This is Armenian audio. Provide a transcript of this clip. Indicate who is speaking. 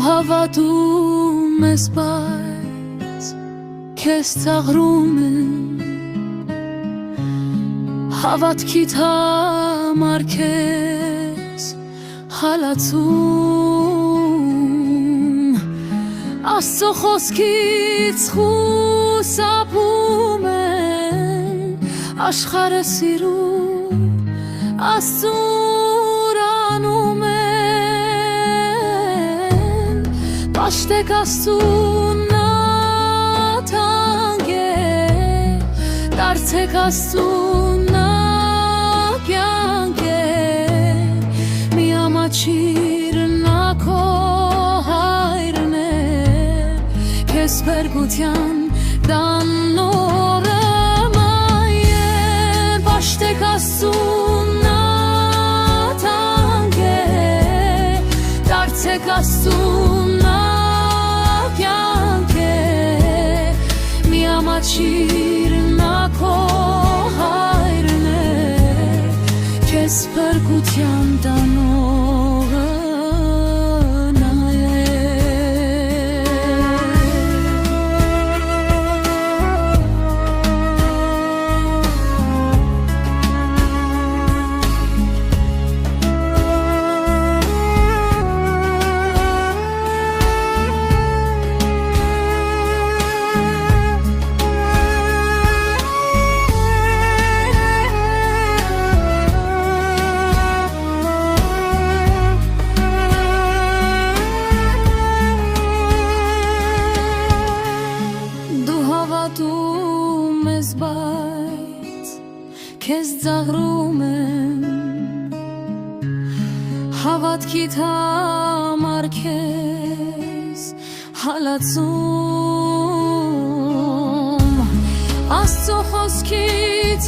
Speaker 1: հավատում ես, բայց քեզ ծաղրում եմ, հավատքիդ համար քեզ հալածում, Աստծո խոսքից խուսափում եմ, աշխարհը սիրում, Աստծուն անում եմ, պաշտեք Աստծուն նա թանկ է, դարձեք Աստծուն նա կյանք է, մի ամաչիր նա քո հայրն է, քեզ բերգության դանորը մայր, պաշտեք Աստծուն նա թանկ է, դարձեք Աստծուն նա կյանք է, մի ամաչիր նա քո հայրն է, քեզ բերգության դանորը հավատում ես, բայց քեզ ծաղրում եմ, հավատքիդ համար քեզ հալածում, Աստծո խոսքից